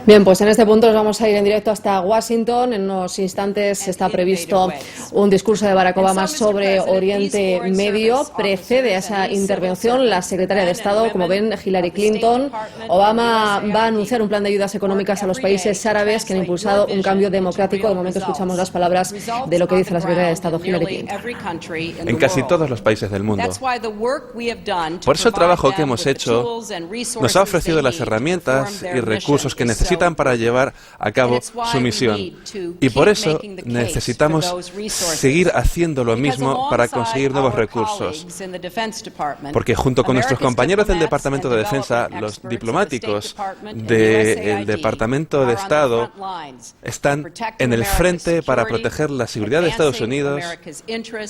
Bien, pues en este punto nos vamos a ir en directo hasta Washington. En unos instantes está previsto un discurso de Barack Obama sobre Oriente Medio. Precede a esa intervención la secretaria de Estado, como ven, Hillary Clinton. Obama va a anunciar un plan de ayudas económicas a los países árabes que han impulsado un cambio democrático. De momento escuchamos las palabras de lo que dice la secretaria de Estado, Hillary Clinton. En casi todos los países del mundo. Por eso el trabajo que hemos hecho nos ha ofrecido las herramientas y recursos que necesitan para llevar a cabo su misión. Y por eso necesitamos seguir haciendo lo mismo para conseguir nuevos recursos. Porque junto con nuestros compañeros del Departamento de Defensa, los diplomáticos del Departamento de Estado están en el frente para proteger la seguridad de Estados Unidos,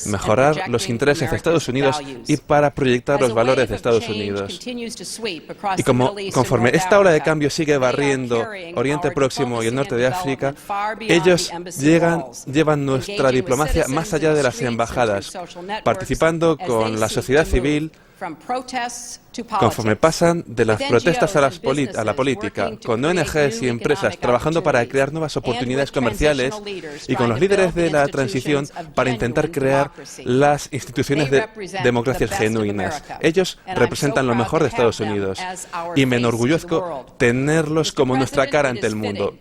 mejorar los intereses de Estados Unidos y para proyectar los valores de Estados Unidos. Y conforme esta ola de cambio sigue barriendo Oriente Próximo y el norte de África, ellos llevan nuestra diplomacia más allá de las embajadas, participando con la sociedad civil, conforme pasan de las protestas a la política, con ONGs y empresas trabajando para crear nuevas oportunidades comerciales y con los líderes de la transición para intentar crear las instituciones de democracias genuinas. Ellos representan lo mejor de Estados Unidos y me enorgullezco tenerlos como nuestra cara ante el mundo.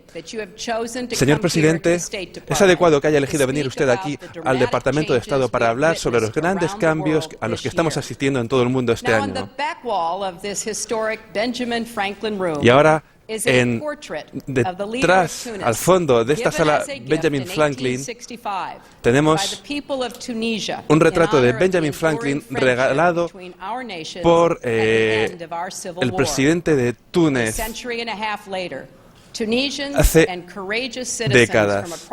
Señor Presidente, es adecuado que haya elegido venir usted aquí al Departamento de Estado para hablar sobre los grandes cambios a los que estamos asistiendo en todo el mundo este año. Y ahora, detrás, al fondo de esta sala Benjamin Franklin, tenemos un retrato de Benjamin Franklin regalado por el presidente de Túnez hace décadas.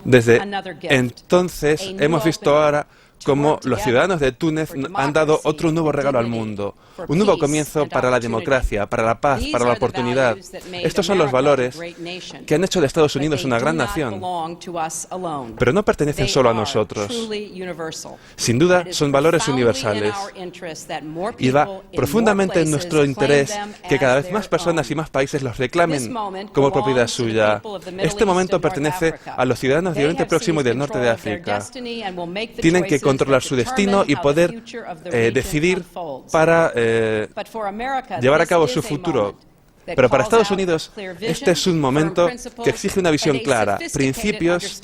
Desde entonces hemos visto ahora cómo los ciudadanos de Túnez han dado otro nuevo regalo al mundo, un nuevo comienzo para la democracia, para la paz, para la oportunidad. Estos son los valores que han hecho de Estados Unidos una gran nación, pero no pertenecen solo a nosotros. Sin duda, son valores universales y va profundamente en nuestro interés que cada vez más personas y más países los reclamen como propiedad suya. Este momento pertenece a los ciudadanos de Oriente Próximo y del norte de África. Tienen que controlar su destino y poder decidir para llevar a cabo su futuro. Pero para Estados Unidos, este es un momento que exige una visión clara, principios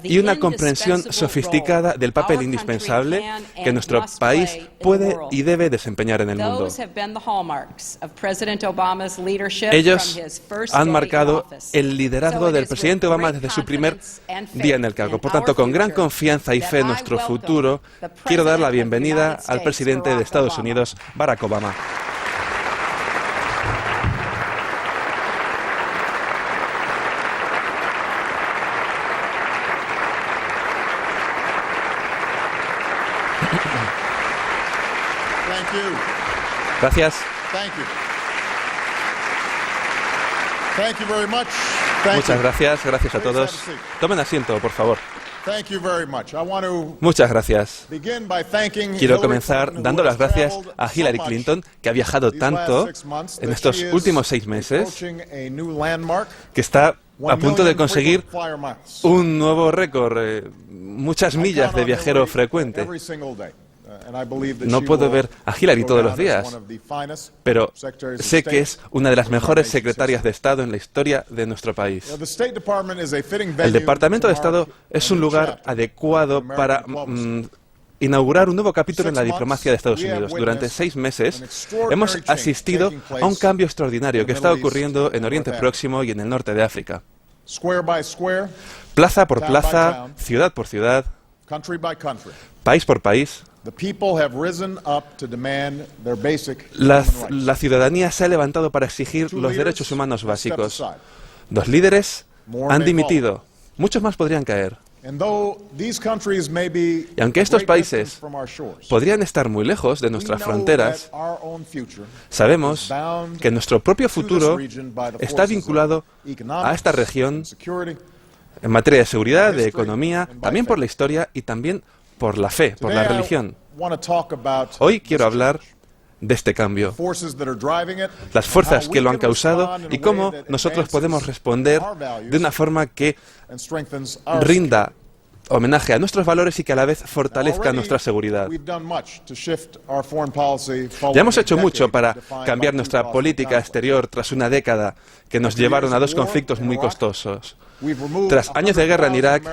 y una comprensión sofisticada del papel indispensable que nuestro país puede y debe desempeñar en el mundo. Ellos han marcado el liderazgo del presidente Obama desde su primer día en el cargo. Por tanto, con gran confianza y fe en nuestro futuro, quiero dar la bienvenida al presidente de Estados Unidos, Barack Obama. Gracias. Muchas gracias. Gracias a todos. Tomen asiento, por favor. Muchas gracias. Quiero comenzar dando las gracias a Hillary Clinton, que ha viajado tanto en estos últimos 6 meses, que está a punto de conseguir un nuevo récord, muchas millas de viajero frecuente. No puedo ver a Hillary todos los días, pero sé que es una de las mejores secretarias de Estado en la historia de nuestro país. El Departamento de Estado es un lugar adecuado para inaugurar un nuevo capítulo en la diplomacia de Estados Unidos. Durante 6 meses hemos asistido a un cambio extraordinario que está ocurriendo en Oriente Próximo y en el norte de África. Plaza por plaza, ciudad por ciudad, país por país, la ciudadanía se ha levantado para exigir los derechos humanos básicos. 2 líderes han dimitido. Muchos más podrían caer. Y aunque estos países podrían estar muy lejos de nuestras fronteras, sabemos que nuestro propio futuro está vinculado a esta región en materia de seguridad, de economía, también por la historia y también por la fe, por la religión. Hoy quiero hablar de este cambio, las fuerzas que lo han causado y cómo nosotros podemos responder de una forma que rinda homenaje a nuestros valores y que a la vez fortalezca nuestra seguridad. Ya hemos hecho mucho para cambiar nuestra política exterior tras una década que nos llevaron a 2 conflictos muy costosos. Tras años de guerra en Irak,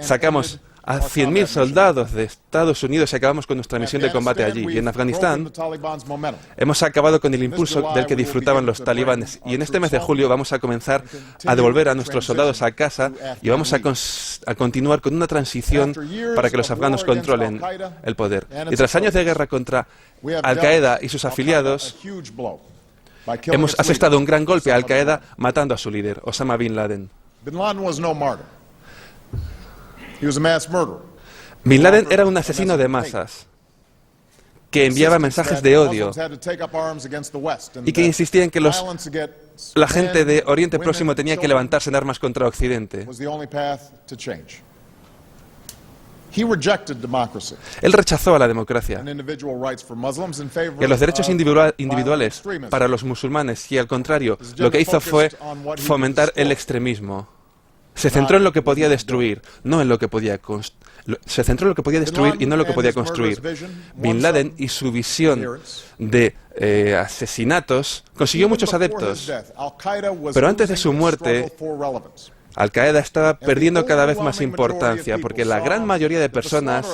sacamos a 100.000 soldados de Estados Unidos y acabamos con nuestra misión de combate allí. Y en Afganistán hemos acabado con el impulso del que disfrutaban los talibanes. Y en este mes de julio vamos a comenzar a devolver a nuestros soldados a casa y vamos a continuar con una transición para que los afganos controlen el poder. Y tras años de guerra contra Al-Qaeda y sus afiliados, hemos asestado un gran golpe a Al-Qaeda matando a su líder, Osama Bin Laden. Bin Laden era un asesino de masas que enviaba mensajes de odio y que insistía en que la gente de Oriente Próximo tenía que levantarse en armas contra Occidente. Él rechazó a la democracia y a los derechos individuales para los musulmanes y, al contrario, lo que hizo fue fomentar el extremismo. Se centró en lo que podía destruir, no en lo que podía se centró en lo que podía destruir y no en lo que podía construir. Bin Laden y su visión de asesinatos consiguió muchos adeptos, pero antes de su muerte, Al-Qaeda estaba perdiendo cada vez más importancia porque la gran mayoría de personas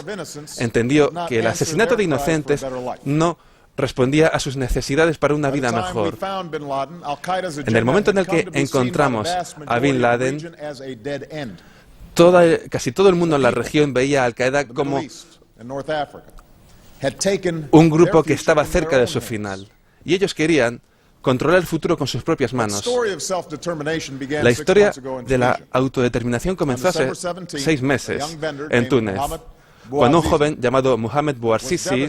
entendió que el asesinato de inocentes no respondía a sus necesidades para una vida mejor. En el momento en el que encontramos a Bin Laden, casi todo el mundo en la región veía a Al-Qaeda como un grupo que estaba cerca de su final. Y ellos querían controlar el futuro con sus propias manos. La historia de la autodeterminación comenzó hace 6 meses en Túnez, cuando un joven llamado Mohamed Bouazizi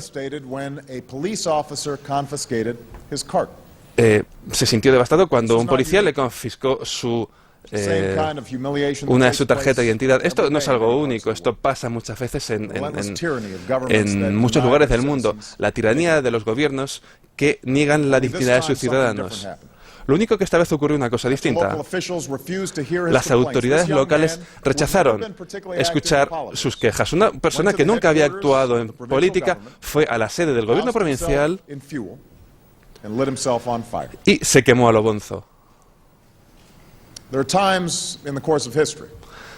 se sintió devastado cuando un policía le confiscó una de su tarjeta de identidad. Esto no es algo único, esto pasa muchas veces en muchos lugares del mundo. La tiranía de los gobiernos que niegan la dignidad de sus ciudadanos. Lo único que esta vez ocurrió una cosa distinta. Las autoridades locales rechazaron escuchar sus quejas. Una persona que nunca había actuado en política fue a la sede del gobierno provincial y se quemó a lo bonzo.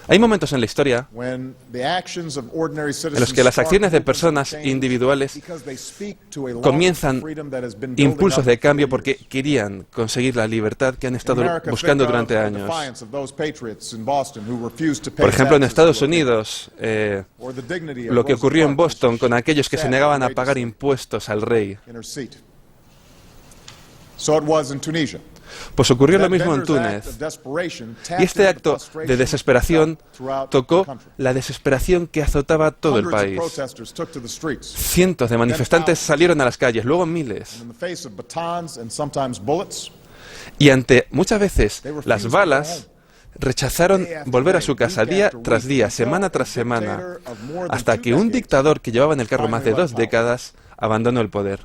Hay momentos en la historia en los que las acciones de personas individuales comienzan impulsos de cambio porque querían conseguir la libertad que han estado buscando durante años. Por ejemplo, en Estados Unidos, lo que ocurrió en Boston con aquellos que se negaban a pagar impuestos al rey. Pues ocurrió lo mismo en Túnez. Y este acto de desesperación tocó la desesperación que azotaba todo el país. Cientos de manifestantes salieron a las calles, luego miles. Y ante muchas veces las balas, rechazaron volver a su casa día tras día, semana tras semana, hasta que un dictador que llevaba en el cargo más de 2 décadas abandonó el poder.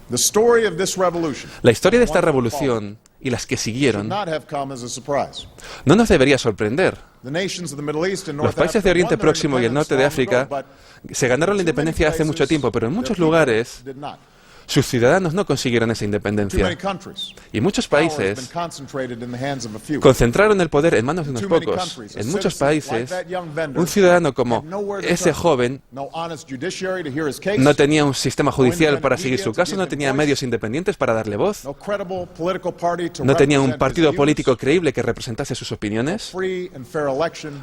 La historia de esta revolución y las que siguieron no nos debería sorprender. Los países de Oriente Próximo y el norte de África se ganaron la independencia hace mucho tiempo, pero en muchos lugares sus ciudadanos no consiguieron esa independencia. Y muchos países concentraron el poder en manos de unos pocos. En muchos países, un ciudadano como ese joven no tenía un sistema judicial para seguir su caso, no tenía medios independientes para darle voz, no tenía un partido político creíble que representase sus opiniones,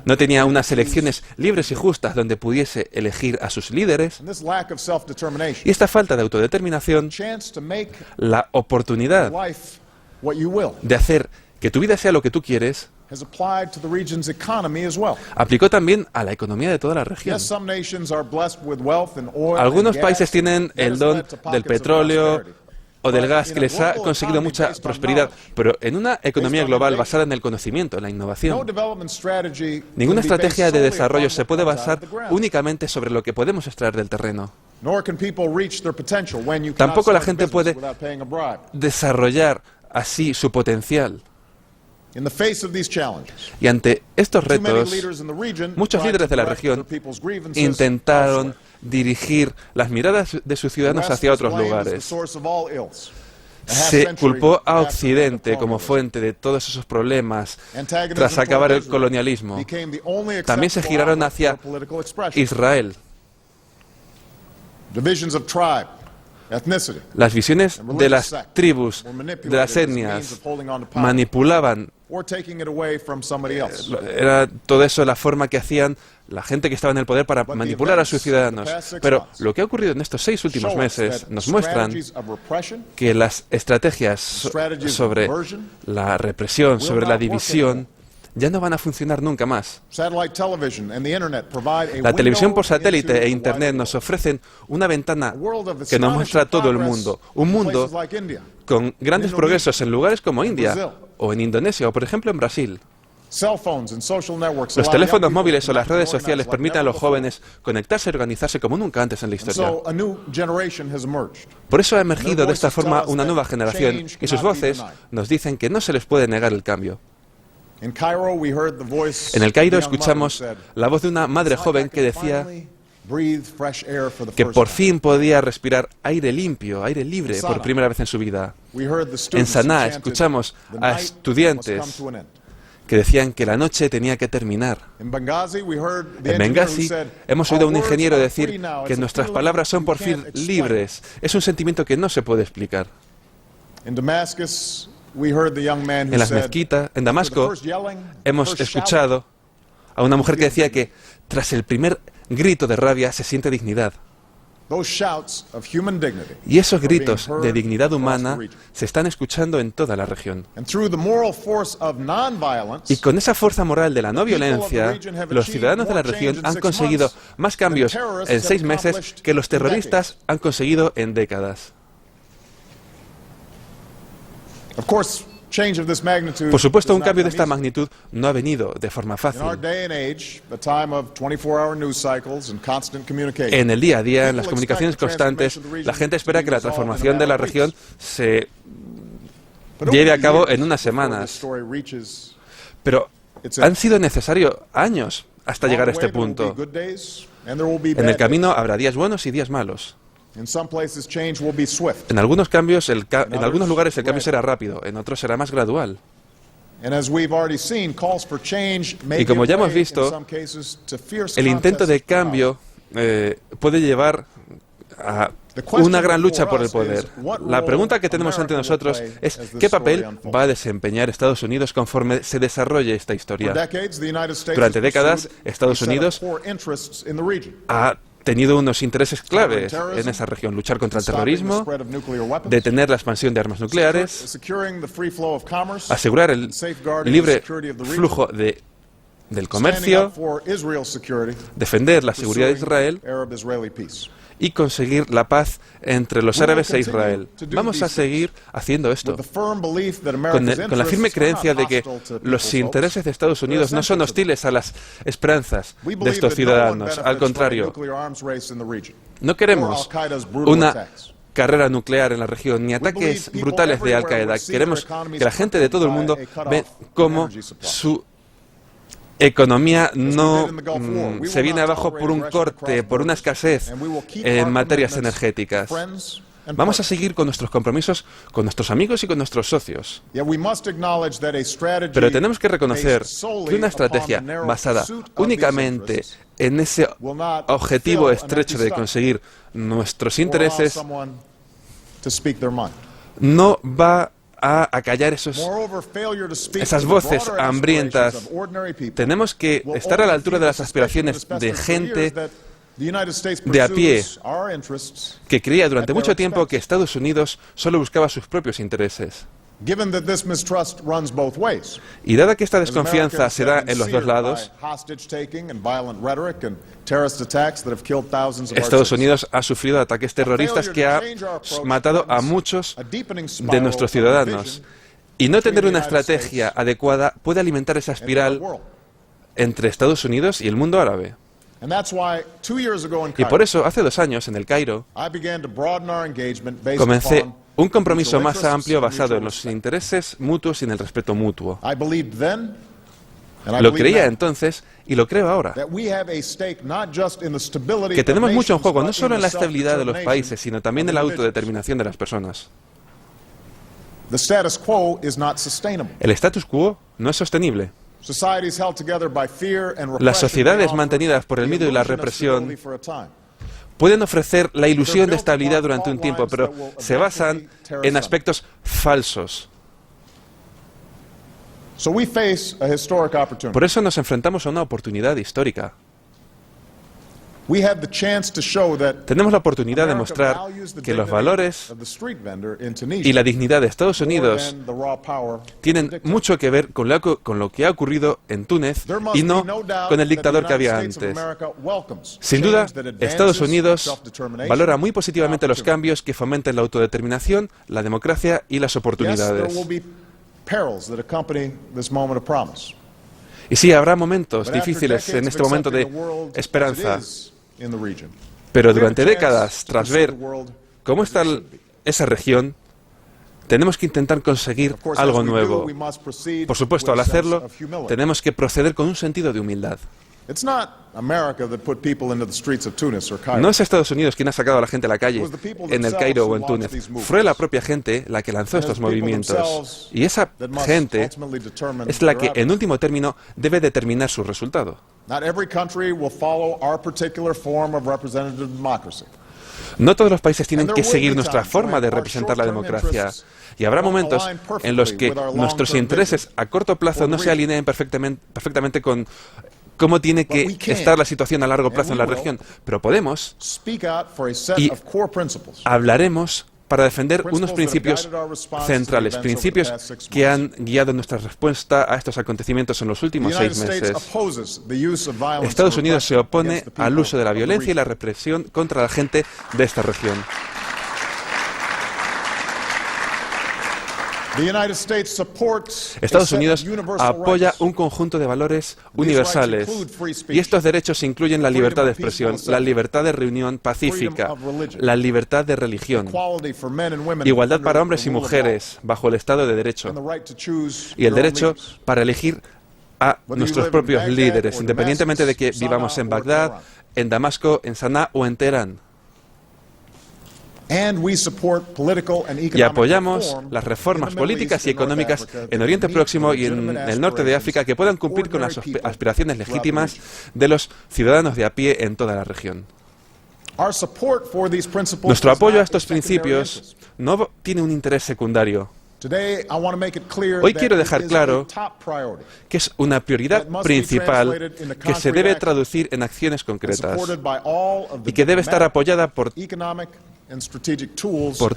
no tenía unas elecciones libres y justas donde pudiese elegir a sus líderes. Y esta falta de autodeterminación, la oportunidad de hacer que tu vida sea lo que tú quieres, aplicó también a la economía de toda la región. Algunos países tienen el don del petróleo o del gas, que les ha conseguido mucha prosperidad, pero en una economía global basada en el conocimiento, en la innovación. Ninguna estrategia de desarrollo se puede basar únicamente sobre lo que podemos extraer del terreno. Tampoco la gente puede desarrollar así su potencial. Y ante estos retos, muchos líderes de la región intentaron dirigir las miradas de sus ciudadanos hacia otros lugares. Se culpó a Occidente como fuente de todos esos problemas tras acabar el colonialismo. También se giraron hacia Israel. Las visiones de las tribus, de las etnias, manipulaban. Era todo eso la forma que hacían la gente que estaba en el poder para manipular a sus ciudadanos. Pero lo que ha ocurrido en estos 6 últimos meses nos muestran que las estrategias sobre la represión, sobre la división, ya no van a funcionar nunca más. La televisión por satélite e Internet nos ofrecen una ventana que nos muestra a todo el mundo. Un mundo con grandes progresos en lugares como India o en Indonesia o, por ejemplo, en Brasil. Los teléfonos móviles o las redes sociales permiten a los jóvenes conectarse y organizarse como nunca antes en la historia. Por eso ha emergido de esta forma una nueva generación y sus voces nos dicen que no se les puede negar el cambio. En el Cairo escuchamos la voz de una madre joven que decía que por fin podía respirar aire limpio, aire libre por primera vez en su vida. En Saná escuchamos a estudiantes que decían que la noche tenía que terminar. En Benghazi hemos oído a un ingeniero decir que nuestras palabras son por fin libres. Es un sentimiento que no se puede explicar. En las mezquitas, en Damasco, hemos escuchado a una mujer que decía que tras el primer grito de rabia se siente dignidad. Y esos gritos de dignidad humana se están escuchando en toda la región. Y con esa fuerza moral de la no violencia, los ciudadanos de la región han conseguido más cambios en 6 meses que los terroristas han conseguido en décadas. Por supuesto, un cambio de esta magnitud no ha venido de forma fácil. En el día a día, en las comunicaciones constantes, la gente espera que la transformación de la región se lleve a cabo en unas semanas. Pero han sido necesarios años hasta llegar a este punto. En el camino habrá días buenos y días malos. En algunos lugares el cambio será rápido, en otros será más gradual. Y como ya hemos visto, el intento de cambio puede llevar a una gran lucha por el poder. La pregunta que tenemos ante nosotros es ¿qué papel va a desempeñar Estados Unidos conforme se desarrolle esta historia? Durante décadas, Estados Unidos ha tenido unos intereses claves en esa región: luchar contra el terrorismo, detener la expansión de armas nucleares, asegurar el libre flujo del comercio, defender la seguridad de Israel y conseguir la paz entre los árabes e Israel. Vamos a seguir haciendo esto, con la firme creencia de que los intereses de Estados Unidos no son hostiles a las esperanzas de estos ciudadanos. Al contrario, no queremos una carrera nuclear en la región, ni ataques brutales de Al-Qaeda. Queremos que la gente de todo el mundo vea cómo su economía no se viene abajo por un corte, por una escasez en materias energéticas. Vamos a seguir con nuestros compromisos con nuestros amigos y con nuestros socios. Pero tenemos que reconocer que una estrategia basada únicamente en ese objetivo estrecho de conseguir nuestros intereses no va a acallar esas voces hambrientas. Tenemos que estar a la altura de las aspiraciones de gente de a pie que creía durante mucho tiempo que Estados Unidos solo buscaba sus propios intereses. Y dada que esta desconfianza se da en los dos lados, Estados Unidos ha sufrido ataques terroristas que han matado a muchos de nuestros ciudadanos. Y no tener una estrategia adecuada puede alimentar esa espiral entre Estados Unidos y el mundo árabe. Y por eso, hace 2 años, en El Cairo, comencé un compromiso más amplio basado en los intereses mutuos y en el respeto mutuo. Lo creía entonces y lo creo ahora, que tenemos mucho en juego, no solo en la estabilidad de los países, sino también en la autodeterminación de las personas. El status quo no es sostenible. Las sociedades mantenidas por el miedo y la represión pueden ofrecer la ilusión de estabilidad durante un tiempo, pero se basan en aspectos falsos. Por eso nos enfrentamos a una oportunidad histórica. Tenemos la oportunidad de mostrar que los valores y la dignidad de Estados Unidos tienen mucho que ver con lo que ha ocurrido en Túnez y no con el dictador que había antes. Sin duda, Estados Unidos valora muy positivamente los cambios que fomenten la autodeterminación, la democracia y las oportunidades. Y sí, habrá momentos difíciles en este momento de esperanza. Pero durante décadas, tras ver cómo está esa región, tenemos que intentar conseguir algo nuevo. Por supuesto, al hacerlo, tenemos que proceder con un sentido de humildad. No es Estados Unidos quien ha sacado a la gente a la calle en El Cairo o en Túnez. Fue la propia gente la que lanzó estos movimientos. Y esa gente es la que, en último término, debe determinar su resultado. No todos los países tienen que seguir nuestra forma de representar la democracia. Y habrá momentos en los que nuestros intereses a corto plazo no se alineen perfectamente con cómo tiene que estar la situación a largo plazo en la región. Pero podemos y hablaremos para defender unos principios centrales, principios que han guiado nuestra respuesta a estos acontecimientos en los últimos 6 meses. Estados Unidos se opone al uso de la violencia y la represión contra la gente de esta región. Estados Unidos apoya un conjunto de valores universales y estos derechos incluyen la libertad de expresión, la libertad de reunión pacífica, la libertad de religión, igualdad para hombres y mujeres bajo el Estado de Derecho y el derecho para elegir a nuestros propios líderes, independientemente de que vivamos en Bagdad, en Damasco, en Saná o en Teherán. Y apoyamos las reformas políticas y económicas en Oriente Próximo y en el norte de África que puedan cumplir con las aspiraciones legítimas de los ciudadanos de a pie en toda la región. Nuestro apoyo a estos principios no tiene un interés secundario. Hoy quiero dejar claro que es una prioridad principal que se debe traducir en acciones concretas y que debe estar apoyada por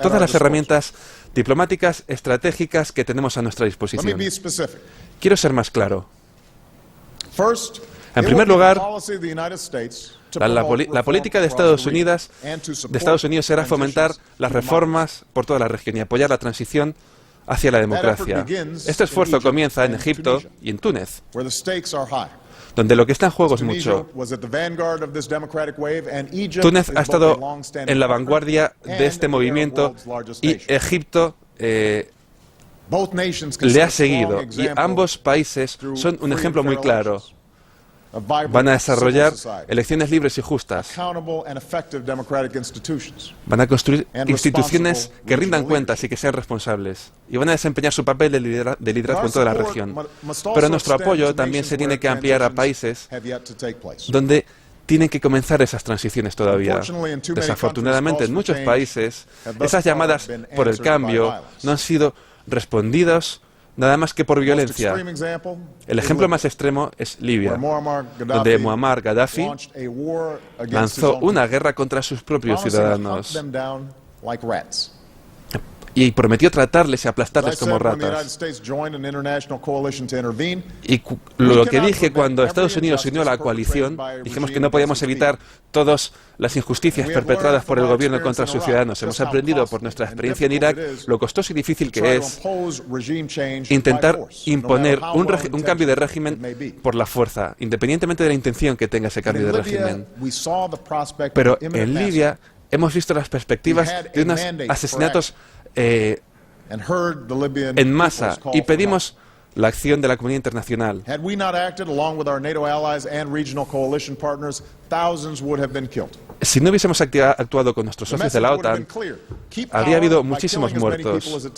todas las herramientas diplomáticas estratégicas que tenemos a nuestra disposición. Quiero ser más claro. En primer lugar, la política de Estados Unidos será fomentar las reformas por toda la región y apoyar la transición hacia la democracia. Este esfuerzo comienza en Egipto y en Túnez, donde lo que está en juego es mucho. Túnez ha estado en la vanguardia de este movimiento y Egipto le ha seguido. Y ambos países son un ejemplo muy claro. Van a desarrollar elecciones libres y justas. Van a construir instituciones que rindan cuentas y que sean responsables. Y van a desempeñar su papel de liderazgo en toda la región. Pero nuestro apoyo también se tiene que ampliar a países donde tienen que comenzar esas transiciones todavía. Desafortunadamente, en muchos países, esas llamadas por el cambio no han sido respondidas nada más que por violencia. El ejemplo más extremo es Libia, donde Muammar Gaddafi lanzó una guerra contra sus propios ciudadanos, y prometió tratarles y aplastarles como ratas. Y lo que dije cuando Estados Unidos se unió a la coalición, dijimos que no podíamos evitar todas las injusticias perpetradas por el gobierno contra sus ciudadanos. Hemos aprendido por nuestra experiencia en Irak lo costoso y difícil que es intentar imponer un cambio de régimen por la fuerza, independientemente de la intención que tenga ese cambio de régimen. Pero en Libia hemos visto las perspectivas de unos asesinatos en masa y pedimos la acción de la comunidad internacional. Si no hubiésemos actuado con nuestros socios de la OTAN, habría habido muchísimos muertos.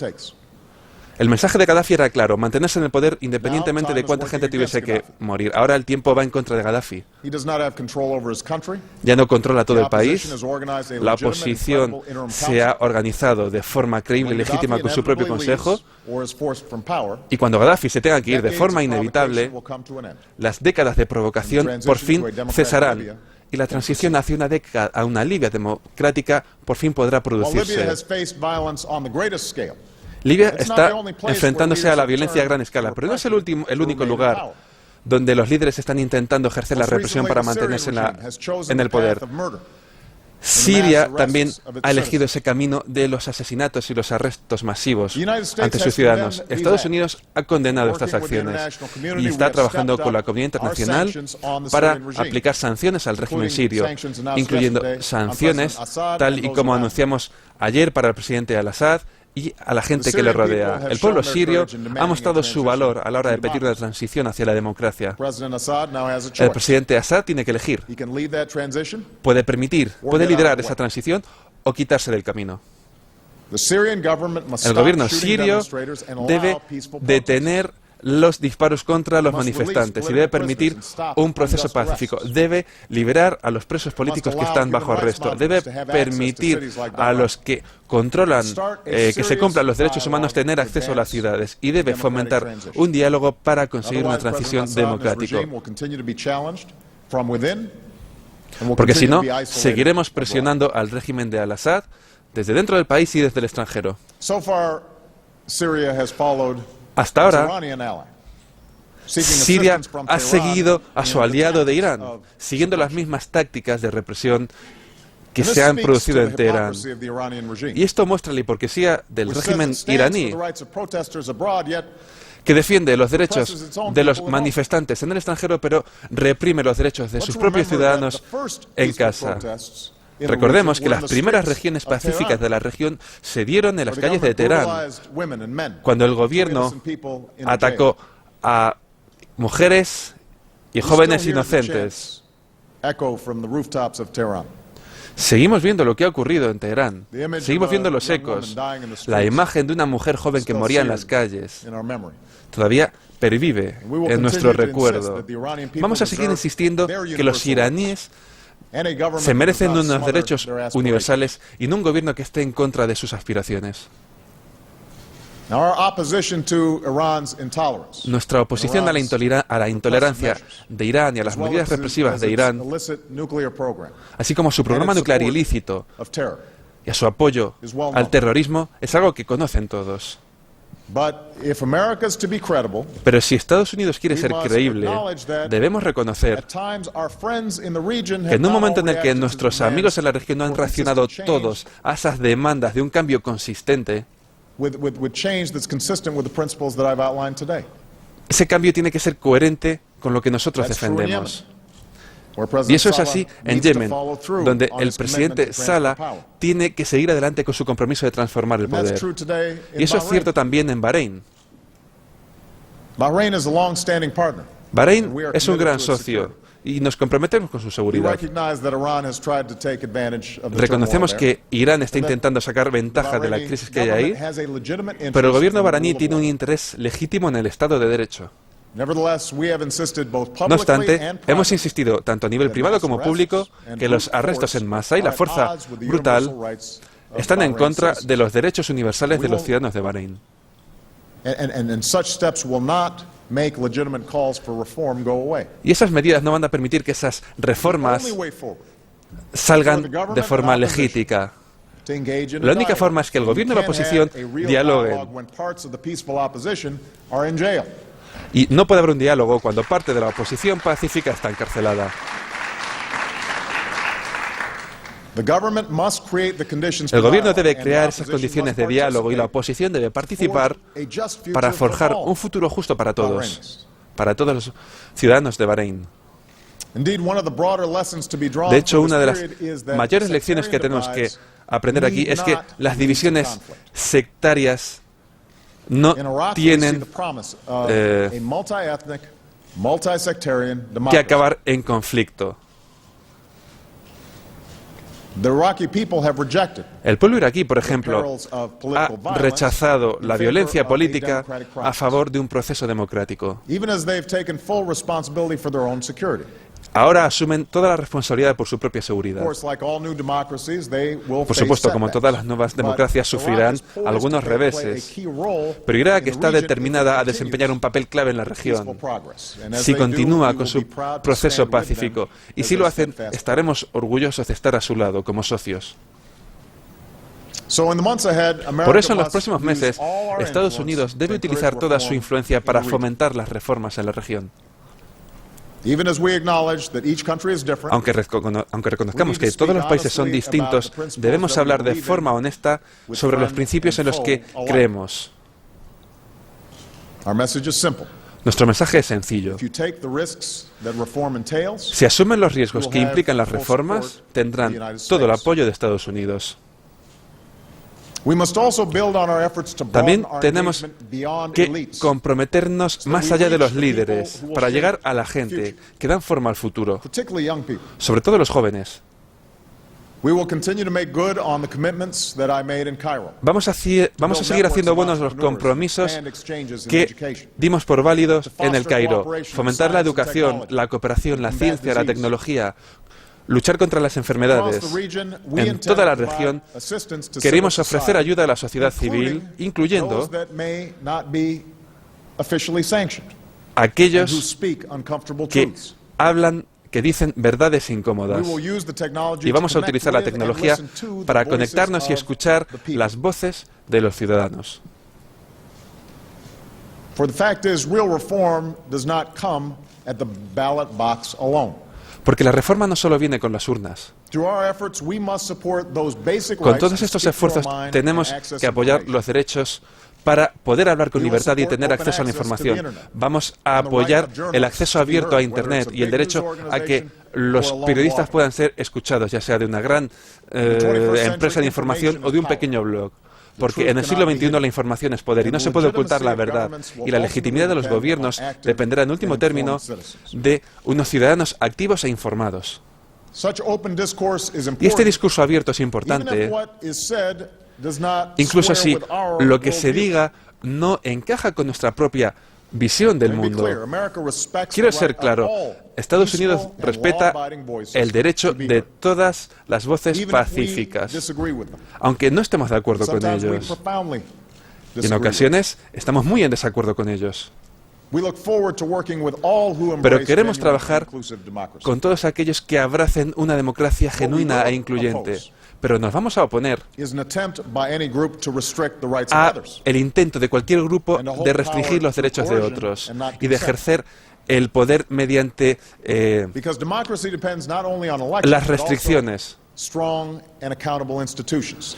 El mensaje de Gaddafi era claro: mantenerse en el poder independientemente de cuánta gente tuviese que morir. Ahora el tiempo va en contra de Gaddafi. Ya no controla todo el país. La oposición se ha organizado de forma creíble y legítima con su propio consejo. Y cuando Gaddafi se tenga que ir de forma inevitable, las décadas de provocación por fin cesarán. Y la transición hacia una Libia democrática por fin podrá producirse. Libia está enfrentándose a la violencia a gran escala, pero no es el único lugar donde los líderes están intentando ejercer la represión para mantenerse en el poder. Siria también ha elegido ese camino de los asesinatos y los arrestos masivos ante sus ciudadanos. Estados Unidos ha condenado estas acciones y está trabajando con la comunidad internacional para aplicar sanciones al régimen sirio, incluyendo sanciones tal y como anunciamos ayer para el presidente Al-Assad y a la gente que le rodea. El pueblo sirio ha mostrado su valor a la hora de pedir una transición hacia la democracia. El presidente Assad tiene que elegir. Puede liderar esa transición o quitarse del camino. El gobierno sirio debe detener los disparos contra los manifestantes y debe permitir un proceso pacífico. Debe liberar a los presos políticos que están bajo arresto. Debe permitir a los que controlan que se cumplan los derechos humanos tener acceso a las ciudades y debe fomentar un diálogo para conseguir una transición democrática. Porque si no, seguiremos presionando al régimen de Al-Assad desde dentro del país y desde el extranjero. Hasta ahora, Siria ha seguido a su aliado de Irán, siguiendo las mismas tácticas de represión que se han producido en Teherán. Y esto muestra la hipocresía del régimen iraní, que defiende los derechos de los manifestantes en el extranjero, pero reprime los derechos de sus propios ciudadanos en casa. Recordemos que las primeras regiones pacíficas de la región se dieron en las calles de Teherán, cuando el gobierno atacó a mujeres y jóvenes inocentes. Seguimos viendo lo que ha ocurrido en Teherán. Seguimos viendo los ecos. La imagen de una mujer joven que moría en las calles todavía pervive en nuestro recuerdo. Vamos a seguir insistiendo que los iraníes se merecen unos derechos universales y no un gobierno que esté en contra de sus aspiraciones. Nuestra oposición a la intolerancia de Irán y a las medidas represivas de Irán, así como a su programa nuclear ilícito y a su apoyo al terrorismo, es algo que conocen todos. Pero si Estados Unidos quiere ser creíble, debemos reconocer que en un momento en el que nuestros amigos en la región no han reaccionado todos a esas demandas de un cambio consistente, ese cambio tiene que ser coherente con lo que nosotros defendemos. Y eso es así en Yemen, donde el presidente Salah tiene que seguir adelante con su compromiso de transformar el poder. Y eso es cierto también en Bahrein. Bahrein es un gran socio y nos comprometemos con su seguridad. Reconocemos que Irán está intentando sacar ventaja de la crisis que hay ahí, pero el gobierno bahrainí tiene un interés legítimo en el Estado de Derecho. No obstante, hemos insistido, tanto a nivel privado como público, que los arrestos en masa y la fuerza brutal están en contra de los derechos universales de los ciudadanos de Bahrein. Y esas medidas no van a permitir que esas reformas salgan de forma legítima. La única forma es que el gobierno y la oposición dialoguen. Y no puede haber un diálogo cuando parte de la oposición pacífica está encarcelada. El gobierno debe crear esas condiciones de diálogo y la oposición debe participar para forjar un futuro justo para todos los ciudadanos de Bahrein. De hecho, una de las mayores lecciones que tenemos que aprender aquí es que las divisiones sectarias no tienen que acabar en conflicto. El pueblo iraquí, por ejemplo, ha rechazado la violencia política a favor de un proceso democrático. Ahora asumen toda la responsabilidad por su propia seguridad. Por supuesto, como todas las nuevas democracias, sufrirán algunos reveses, pero Irak está determinada a desempeñar un papel clave en la región si continúa con su proceso pacífico. Y si lo hacen, estaremos orgullosos de estar a su lado como socios. Por eso, en los próximos meses, Estados Unidos debe utilizar toda su influencia para fomentar las reformas en la región. Aunque reconozcamos que todos los países son distintos, debemos hablar de forma honesta sobre los principios en los que creemos. Nuestro mensaje es sencillo. Si asumen los riesgos que implican las reformas, tendrán todo el apoyo de Estados Unidos. También tenemos que comprometernos más allá de los líderes para llegar a la gente que dan forma al futuro, sobre todo los jóvenes. Vamos a seguir haciendo buenos los compromisos que dimos por válidos en el Cairo. Fomentar la educación, la cooperación, la ciencia, la tecnología, luchar contra las enfermedades. En toda la región queremos ofrecer ayuda a la sociedad civil, incluyendo aquellos que dicen verdades incómodas. Y vamos a utilizar la tecnología para conectarnos y escuchar las voces de los ciudadanos. Porque la reforma no solo viene con las urnas. Con todos estos esfuerzos tenemos que apoyar los derechos para poder hablar con libertad y tener acceso a la información. Vamos a apoyar el acceso abierto a Internet y el derecho a que los periodistas puedan ser escuchados, ya sea de una gran empresa de información o de un pequeño blog. Porque en el siglo XXI la información es poder y no se puede ocultar la verdad. Y la legitimidad de los gobiernos dependerá en último término de unos ciudadanos activos e informados. Y este discurso abierto es importante, incluso si lo que se diga no encaja con nuestra propia visión del mundo. Quiero ser claro, Estados Unidos respeta el derecho de todas las voces pacíficas, aunque no estemos de acuerdo con ellos. Y en ocasiones estamos muy en desacuerdo con ellos. Pero queremos trabajar con todos aquellos que abracen una democracia genuina e incluyente. Pero nos vamos a oponer a el intento de cualquier grupo de restringir los derechos de otros y de ejercer el poder mediante las restricciones.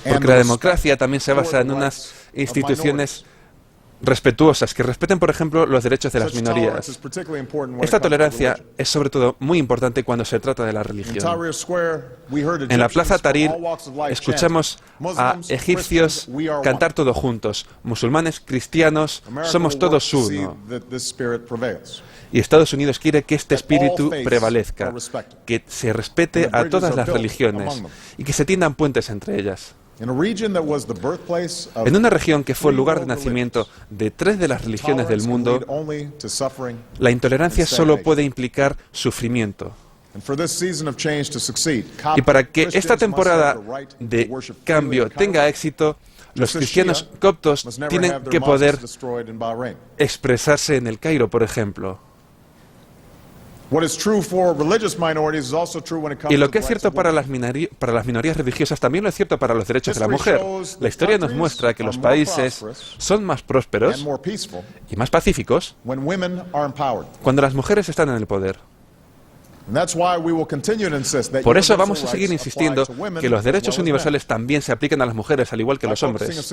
Porque la democracia también se basa en unas instituciones respetuosas, que respeten, por ejemplo, los derechos de las minorías. Esta tolerancia es sobre todo muy importante cuando se trata de la religión. En la Plaza Tahrir escuchamos a egipcios cantar todos juntos, musulmanes, cristianos, somos todos uno. Y Estados Unidos quiere que este espíritu prevalezca, que se respete a todas las religiones y que se tiendan puentes entre ellas. En una región que fue el lugar de nacimiento de 3 de las religiones del mundo, la intolerancia solo puede implicar sufrimiento. Y para que esta temporada de cambio tenga éxito, los cristianos coptos tienen que poder expresarse en el Cairo, por ejemplo. Y lo que es cierto para las minorías religiosas también lo es cierto para los derechos de la mujer. La historia nos muestra que los países son más prósperos y más pacíficos cuando las mujeres están en el poder. Por eso vamos a seguir insistiendo que los derechos universales también se apliquen a las mujeres, al igual que a los hombres,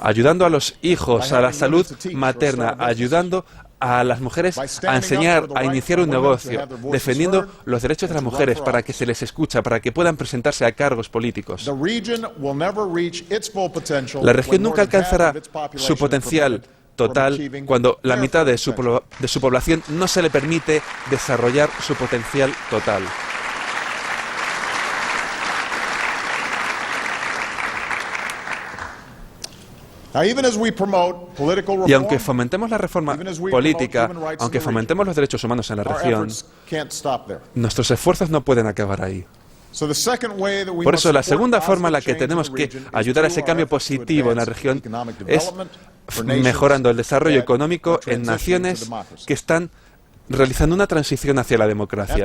ayudando a los hijos a la salud materna, ayudando a las mujeres a enseñar, a iniciar un negocio, defendiendo los derechos de las mujeres para que se les escuche, para que puedan presentarse a cargos políticos. La región nunca alcanzará su potencial total cuando la mitad de su población no se le permite desarrollar su potencial total. Y aunque fomentemos la reforma política, aunque fomentemos los derechos humanos en la región, nuestros esfuerzos no pueden acabar ahí. Por eso, la segunda forma en la que tenemos que ayudar a ese cambio positivo en la región es mejorando el desarrollo económico en naciones que están realizando una transición hacia la democracia.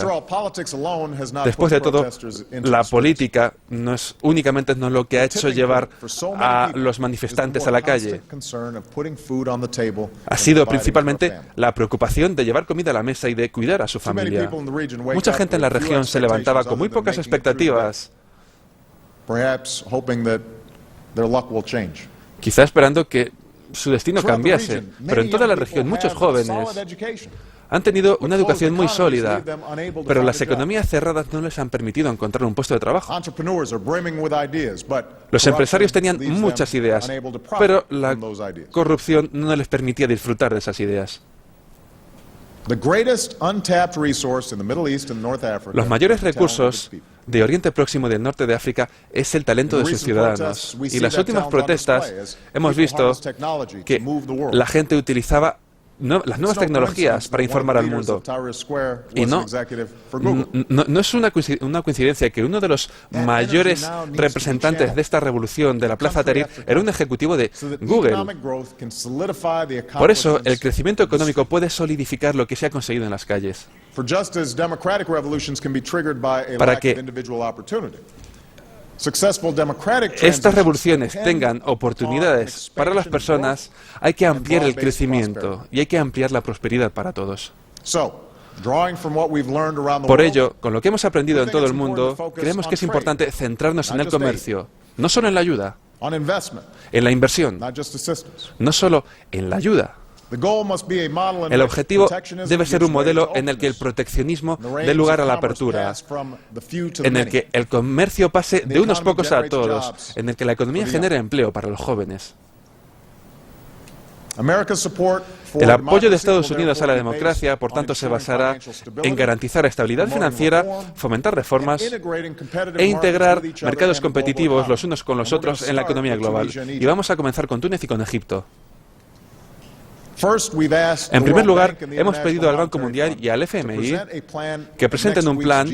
Después de todo, la política no es únicamente lo que ha hecho llevar a los manifestantes a la calle. Ha sido principalmente la preocupación de llevar comida a la mesa y de cuidar a su familia. Mucha gente en la región se levantaba con muy pocas expectativas, quizá esperando que su destino cambiase, pero en toda la región muchos jóvenes han tenido una educación muy sólida, pero las economías cerradas no les han permitido encontrar un puesto de trabajo. Los empresarios tenían muchas ideas, pero la corrupción no les permitía disfrutar de esas ideas. Los mayores recursos de Oriente Próximo y del norte de África es el talento de sus ciudadanos. Y las últimas protestas hemos visto que la gente utilizaba las nuevas tecnologías para informar al mundo. Y no es una coincidencia que uno de los mayores representantes de esta revolución de la Plaza Tahrir era un ejecutivo de Google. Por eso, el crecimiento económico puede solidificar lo que se ha conseguido en las calles. Para que estas revoluciones tengan oportunidades para las personas, hay que ampliar el crecimiento y hay que ampliar la prosperidad para todos. Por ello, con lo que hemos aprendido en todo el mundo, creemos que es importante centrarnos en el comercio, no solo en la ayuda, en la inversión, no solo en la ayuda. El objetivo debe ser un modelo en el que el proteccionismo dé lugar a la apertura, en el que el comercio pase de unos pocos a todos, en el que la economía genere empleo para los jóvenes. El apoyo de Estados Unidos a la democracia, por tanto, se basará en garantizar estabilidad financiera, fomentar reformas e integrar mercados competitivos los unos con los otros en la economía global. Y vamos a comenzar con Túnez y con Egipto. En primer lugar, hemos pedido al Banco Mundial y al FMI que presenten un plan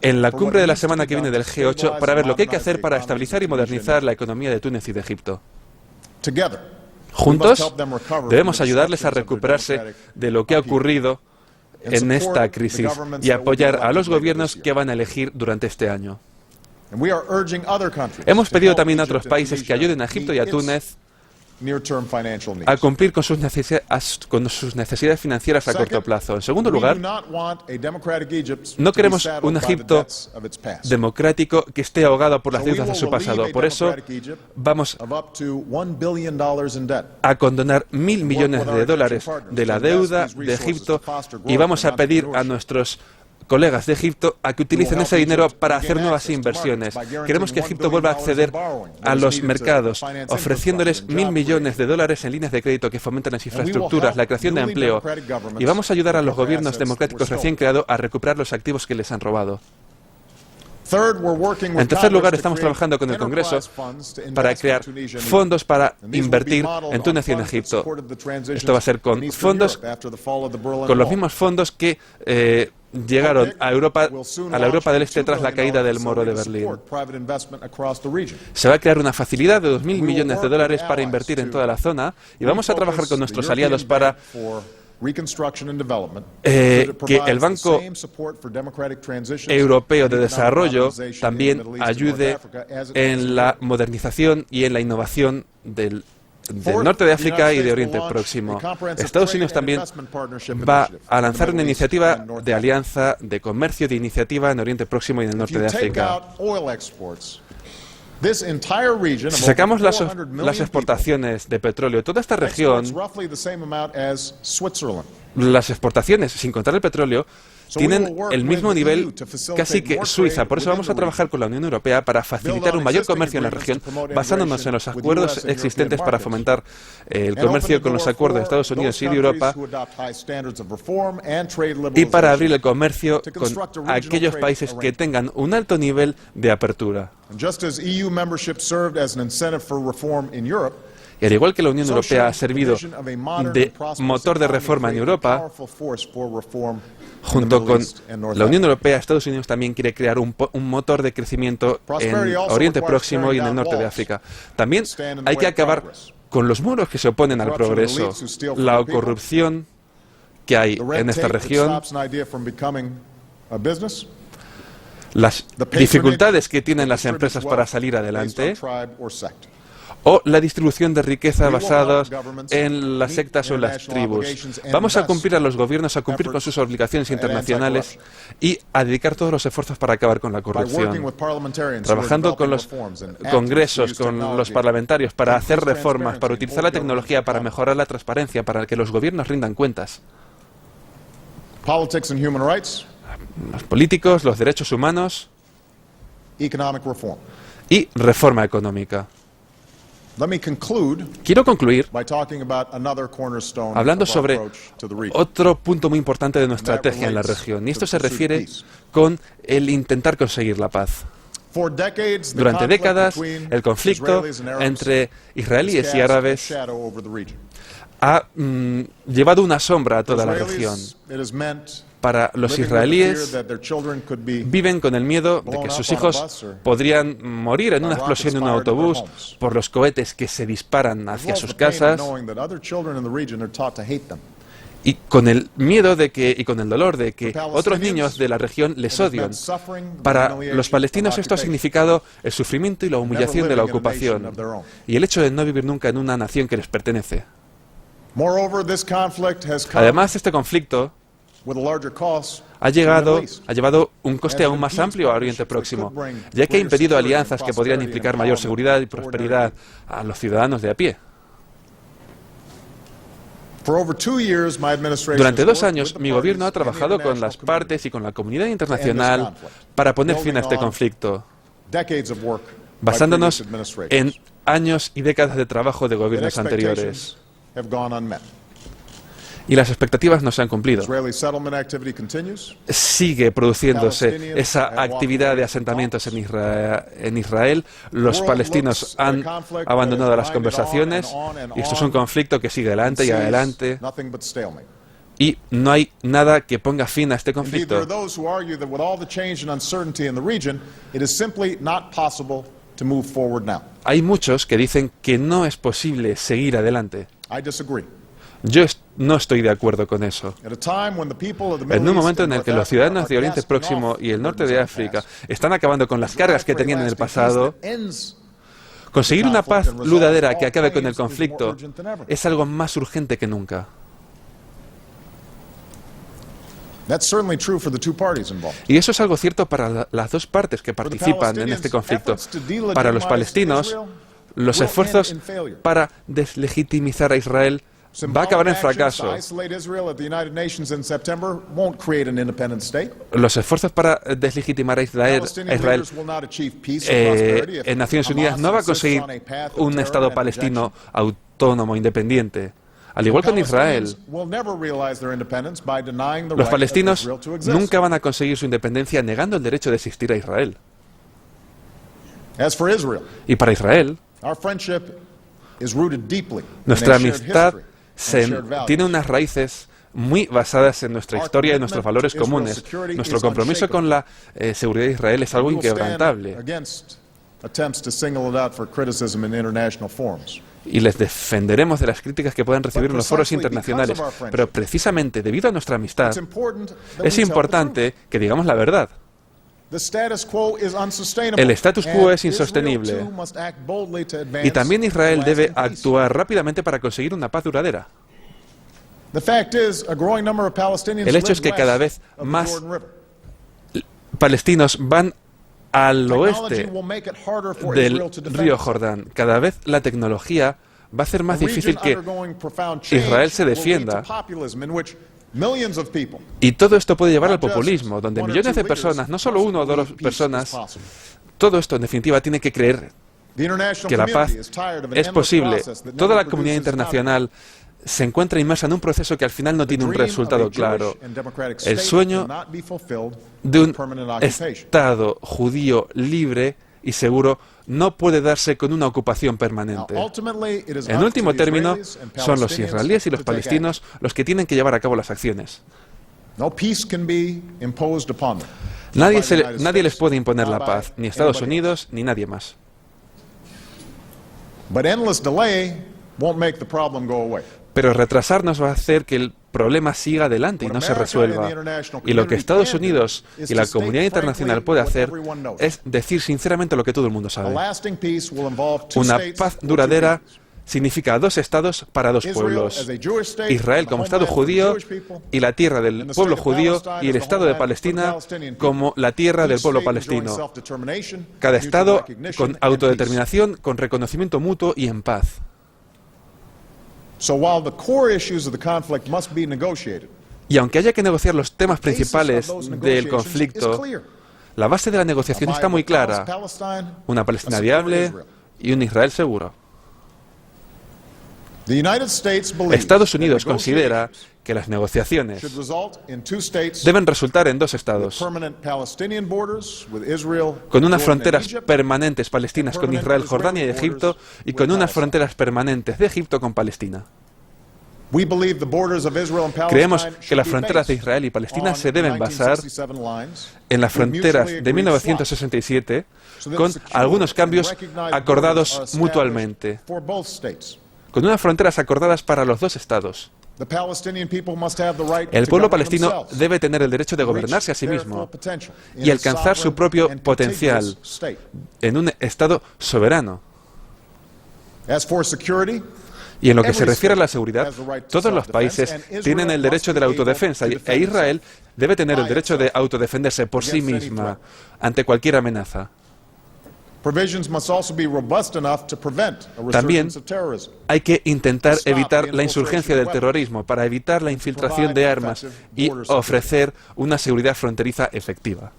en la cumbre de la semana que viene del G8 para ver lo que hay que hacer para estabilizar y modernizar la economía de Túnez y de Egipto. Juntos, debemos ayudarles a recuperarse de lo que ha ocurrido en esta crisis y apoyar a los gobiernos que van a elegir durante este año. Hemos pedido también a otros países que ayuden a Egipto y a Túnez a cumplir con sus necesidades financieras a corto plazo. En segundo lugar, no queremos un Egipto democrático que esté ahogado por las deudas de su pasado. Por eso vamos a condonar $1.000 millones de la deuda de Egipto y vamos a pedir a nuestros colegas de Egipto a que utilicen ese dinero para hacer nuevas inversiones. Queremos que Egipto vuelva a acceder a los mercados, ofreciéndoles $1.000 millones en líneas de crédito que fomenten las infraestructuras, la creación de empleo. Y vamos a ayudar a los gobiernos democráticos recién creados a recuperar los activos que les han robado. En tercer lugar, estamos trabajando con el Congreso para crear fondos para invertir en Túnez y en Egipto. Esto va a ser con los mismos fondos que llegaron a la Europa del Este tras la caída del Muro de Berlín. Se va a crear una facilidad de $2.000 millones para invertir en toda la zona y vamos a trabajar con nuestros aliados para que el Banco Europeo de Desarrollo también ayude en la modernización y en la innovación del norte de África y de Oriente Próximo. Estados Unidos también va a lanzar una iniciativa de alianza de comercio, de iniciativa en Oriente Próximo y en el norte de África. Si sacamos las exportaciones de petróleo, toda esta región, las exportaciones, sin contar el petróleo, tienen el mismo nivel casi que Suiza. Por eso vamos a trabajar con la Unión Europea para facilitar un mayor comercio en la región, basándonos en los acuerdos existentes para fomentar el comercio con los acuerdos de Estados Unidos y de Europa, y para abrir el comercio con aquellos países que tengan un alto nivel de apertura. Y al igual que la Unión Europea ha servido de motor de reforma en Europa, junto con la Unión Europea, Estados Unidos también quiere crear un motor de crecimiento en Oriente Próximo y en el norte de África. También hay que acabar con los muros que se oponen al progreso, la corrupción que hay en esta región, las dificultades que tienen las empresas para salir adelante, o la distribución de riqueza basadas en las sectas o en las tribus. Vamos a cumplir a los gobiernos, a cumplir con sus obligaciones internacionales y a dedicar todos los esfuerzos para acabar con la corrupción. Trabajando con los congresos, con los parlamentarios, para hacer reformas, para utilizar la tecnología, para mejorar la transparencia, para que los gobiernos rindan cuentas. Los políticos, los derechos humanos y reforma económica. Quiero concluir hablando sobre otro punto muy importante de nuestra estrategia en la región, y esto se refiere con el intentar conseguir la paz. Durante décadas, el conflicto entre israelíes y árabes ha llevado una sombra a toda la región. Para los israelíes, viven con el miedo de que sus hijos podrían morir en una explosión de un autobús por los cohetes que se disparan hacia sus casas, y con el miedo de que, y con el dolor de que otros niños de la región les odian. Para los palestinos esto ha significado el sufrimiento y la humillación de la ocupación y el hecho de no vivir nunca en una nación que les pertenece. Además, este conflicto ha llevado un coste aún más amplio a Oriente Próximo, ya que ha impedido alianzas que podrían implicar mayor seguridad y prosperidad a los ciudadanos de a pie. Durante 2 años, mi gobierno ha trabajado con las partes y con la comunidad internacional para poner fin a este conflicto, basándonos en años y décadas de trabajo de gobiernos anteriores. Y las expectativas no se han cumplido. Sigue produciéndose esa actividad de asentamientos en Israel. Los palestinos han abandonado las conversaciones y esto es un conflicto que sigue adelante y adelante. Y no hay nada que ponga fin a este conflicto. Hay muchos que dicen que no es posible seguir adelante. Yo no estoy de acuerdo con eso. En un momento en el que los ciudadanos de Oriente Próximo y el norte de África están acabando con las cargas que tenían en el pasado, conseguir una paz duradera que acabe con el conflicto es algo más urgente que nunca. Y eso es algo cierto para las dos partes que participan en este conflicto. Para los palestinos, los esfuerzos para deslegitimizar a Israel va a acabar en fracaso. Los esfuerzos para deslegitimar a Israel en Naciones Unidas no va a conseguir un Estado palestino autónomo, independiente. Al igual que en Israel, los palestinos nunca van a conseguir su independencia negando el derecho de existir a Israel. Y para Israel, nuestra amistad tiene unas raíces muy basadas en nuestra historia y nuestros valores comunes. Nuestro compromiso con la seguridad de Israel es algo inquebrantable. y les defenderemos de las críticas que puedan recibir en los foros internacionales. Pero precisamente debido a nuestra amistad, es importante que digamos la verdad. El status quo es insostenible y también Israel debe actuar rápidamente para conseguir una paz duradera. El hecho es que cada vez más palestinos van al oeste del río Jordán. Cada vez la tecnología va a hacer más difícil que Israel se defienda. Y todo esto puede llevar al populismo, donde millones de personas, no solo una o dos personas, todo esto en definitiva tiene que creer que la paz es posible. Toda la comunidad internacional se encuentra inmersa en un proceso que al final no tiene un resultado claro. El sueño de un Estado judío libre y seguro no puede darse con una ocupación permanente. En último término, son los israelíes y los palestinos los que tienen que llevar a cabo las acciones. Nadie les puede imponer la paz, ni Estados Unidos, ni nadie más. Pero retrasarnos va a hacer que el problema siga adelante y no se resuelva. Y lo que Estados Unidos y la comunidad internacional puede hacer es decir sinceramente lo que todo el mundo sabe. Una paz duradera significa 2 estados para 2 pueblos. Israel como Estado judío y la tierra del pueblo judío, y el Estado de Palestina como la tierra del pueblo palestino. Cada estado con autodeterminación, con reconocimiento mutuo y en paz. Y aunque haya que negociar los temas principales del conflicto, la base de la negociación está muy clara: una Palestina viable y un Israel seguro. Estados Unidos considera que las negociaciones deben resultar en 2 estados, con unas fronteras permanentes palestinas con Israel, Jordania y Egipto, y con unas fronteras permanentes de Egipto con Palestina. Creemos que las fronteras de Israel y Palestina se deben basar en las fronteras de 1967, con algunos cambios acordados mutuamente, con unas fronteras acordadas para los 2 estados. El pueblo palestino debe tener el derecho de gobernarse a sí mismo y alcanzar su propio potencial en un Estado soberano. Y en lo que se refiere a la seguridad, todos los países tienen el derecho de la autodefensa, e Israel debe tener el derecho de autodefenderse por sí misma ante cualquier amenaza. También hay que intentar evitar la insurgencia del terrorismo para evitar la infiltración de armas y ofrecer una seguridad fronteriza efectiva.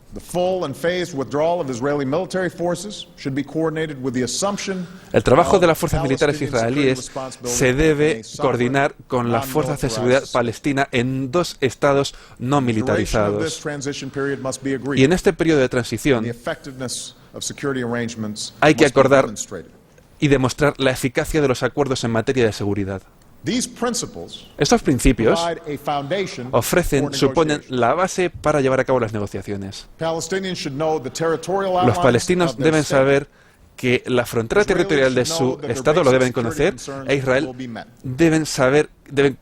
El trabajo de las fuerzas militares israelíes se debe coordinar con las fuerzas de seguridad palestina en 2 estados no militarizados. Y en este periodo de transición hay que acordar y demostrar la eficacia de los acuerdos en materia de seguridad. Estos principios suponen la base para llevar a cabo las negociaciones. Los palestinos deben saber que la frontera territorial de su Estado lo deben conocer, e Israel deben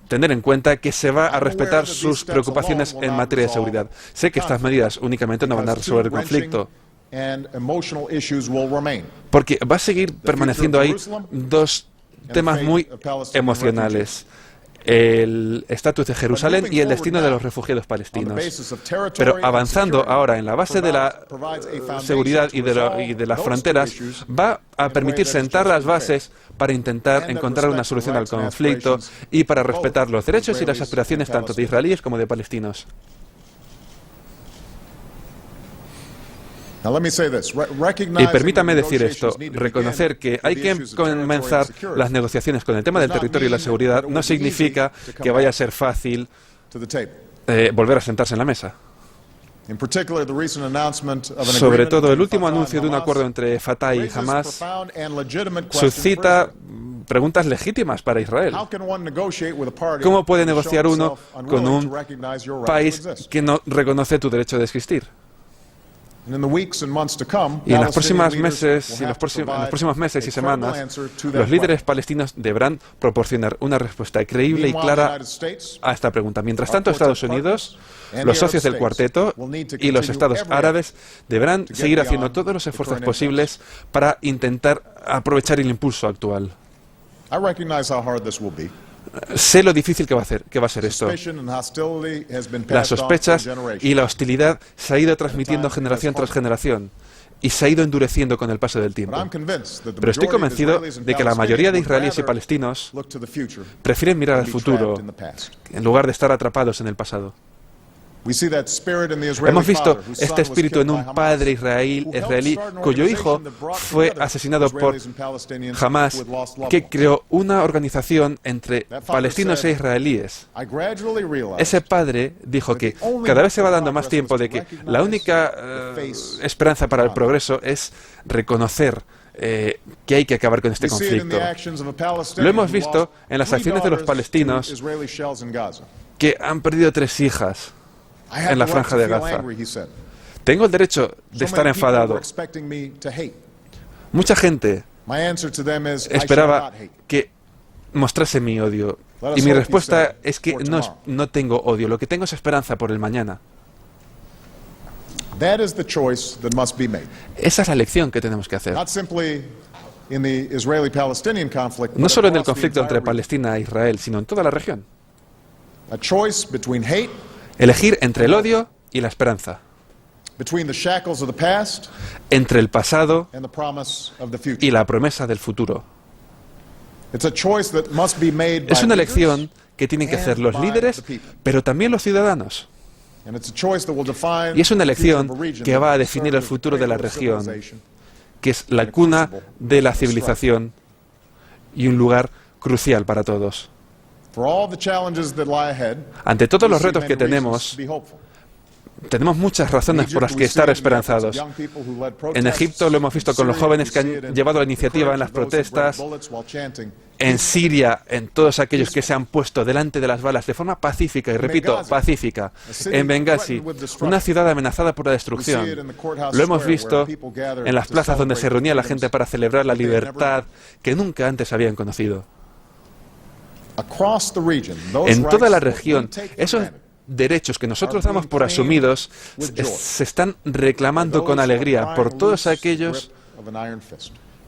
tener en cuenta que se va a respetar sus preocupaciones en materia de seguridad. Sé que estas medidas únicamente no van a resolver el conflicto, porque va a seguir permaneciendo ahí 2 temas muy emocionales: el estatus de Jerusalén y el destino de los refugiados palestinos. Pero avanzando ahora en la base de la seguridad y de las fronteras, va a permitir sentar las bases para intentar encontrar una solución al conflicto y para respetar los derechos y las aspiraciones tanto de israelíes como de palestinos. Y permítame decir esto: reconocer que hay que comenzar las negociaciones con el tema del territorio y la seguridad no significa que vaya a ser fácil volver a sentarse en la mesa. Sobre todo, el último anuncio de un acuerdo entre Fatah y Hamas suscita preguntas legítimas para Israel. ¿Cómo puede negociar uno con un país que no reconoce tu derecho de existir? Y en los próximos meses y semanas, los líderes palestinos deberán proporcionar una respuesta creíble y clara a esta pregunta. Mientras tanto, Estados Unidos, los socios del cuarteto y los estados árabes deberán seguir haciendo todos los esfuerzos posibles para intentar aprovechar el impulso actual. Sé lo difícil que va a ser esto. Las sospechas y la hostilidad se ha ido transmitiendo generación tras generación y se ha ido endureciendo con el paso del tiempo. Pero estoy convencido de que la mayoría de israelíes y palestinos prefieren mirar al futuro en lugar de estar atrapados en el pasado. Hemos visto este espíritu en un padre israelí cuyo hijo fue asesinado por Hamas, que creó una organización entre palestinos e israelíes. Ese padre dijo que cada vez se va dando más tiempo de que la única esperanza para el progreso es reconocer que hay que acabar con este conflicto. Lo hemos visto en las acciones de los palestinos que han perdido 3 hijas en la franja de Gaza. Tengo el derecho de estar enfadado. Mucha gente esperaba que mostrase mi odio. Y mi respuesta es que no tengo odio. Lo que tengo es esperanza por el mañana. Esa es la elección que tenemos que hacer. No solo en el conflicto entre Palestina e Israel, sino en toda la región. Elegir entre el odio y la esperanza. Entre el pasado y la promesa del futuro. Es una elección que tienen que hacer los líderes, pero también los ciudadanos. Y es una elección que va a definir el futuro de la región, que es la cuna de la civilización y un lugar crucial para todos. Ante todos los retos que tenemos muchas razones por las que estar esperanzados. En Egipto lo hemos visto con los jóvenes que han llevado la iniciativa en las protestas. En Siria, en todos aquellos que se han puesto delante de las balas de forma pacífica, y repito, pacífica. En Benghazi, una ciudad amenazada por la destrucción. Lo hemos visto en las plazas donde se reunía la gente para celebrar la libertad que nunca antes habían conocido. En toda la región, esos derechos que nosotros damos por asumidos se están reclamando con alegría por todos aquellos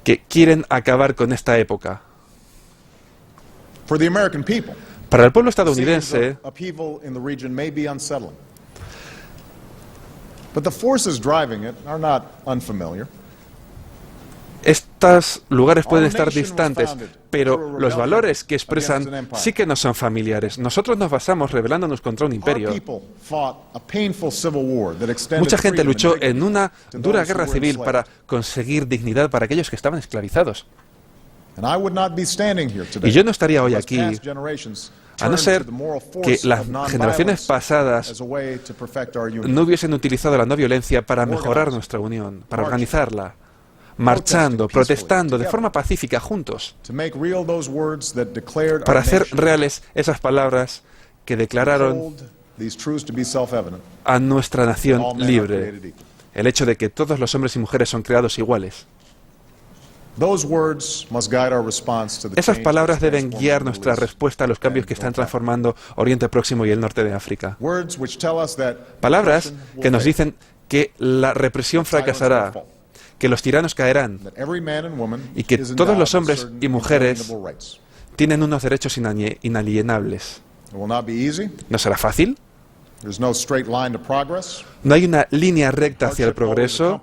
que quieren acabar con esta época. Para el pueblo estadounidense, estos lugares pueden estar distantes, pero los valores que expresan sí que no son familiares. Nosotros nos basamos rebelándonos contra un imperio. Mucha gente luchó en una dura guerra civil para conseguir dignidad para aquellos que estaban esclavizados. Y yo no estaría hoy aquí a no ser que las generaciones pasadas no hubiesen utilizado la no violencia para mejorar nuestra unión, para organizarla, marchando, protestando de forma pacífica juntos, para hacer reales esas palabras que declararon a nuestra nación libre, el hecho de que todos los hombres y mujeres son creados iguales. Esas palabras deben guiar nuestra respuesta a los cambios que están transformando Oriente Próximo y el norte de África. Palabras que nos dicen que la represión fracasará, que los tiranos caerán y que todos los hombres y mujeres tienen unos derechos inalienables. ¿No será fácil? No hay una línea recta hacia el progreso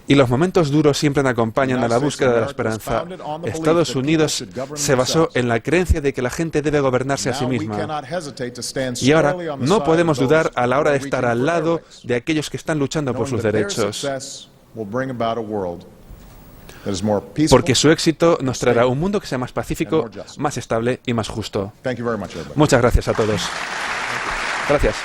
y los momentos duros siempre acompañan a la búsqueda de la esperanza. Estados Unidos se basó en la creencia de que la gente debe gobernarse a sí misma. Y ahora no podemos dudar a la hora de estar al lado de aquellos que están luchando por sus derechos. Porque su éxito nos traerá un mundo que sea más pacífico, más estable y más justo. Muchas gracias a todos. Gracias.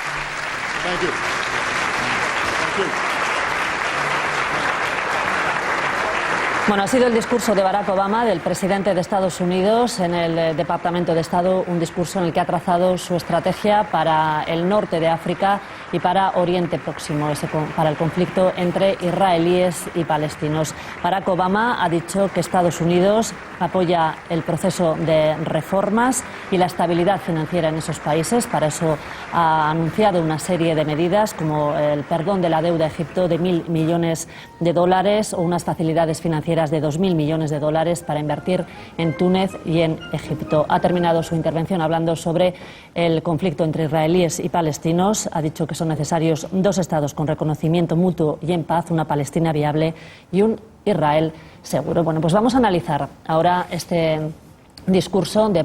Bueno, ha sido el discurso de Barack Obama, del presidente de Estados Unidos, en el Departamento de Estado, un discurso en el que ha trazado su estrategia para el norte de África y para Oriente Próximo, para el conflicto entre israelíes y palestinos. Barack Obama ha dicho que Estados Unidos apoya el proceso de reformas y la estabilidad financiera en esos países. Para eso ha anunciado una serie de medidas como el perdón de la deuda a Egipto de $1.000 millones o unas facilidades financieras de $2.000 millones para invertir en Túnez y en Egipto. Ha terminado su intervención hablando sobre el conflicto entre israelíes y palestinos. Ha dicho que son necesarios dos estados con reconocimiento mutuo y en paz, una Palestina viable y un Israel seguro. Bueno, pues vamos a analizar ahora este discurso de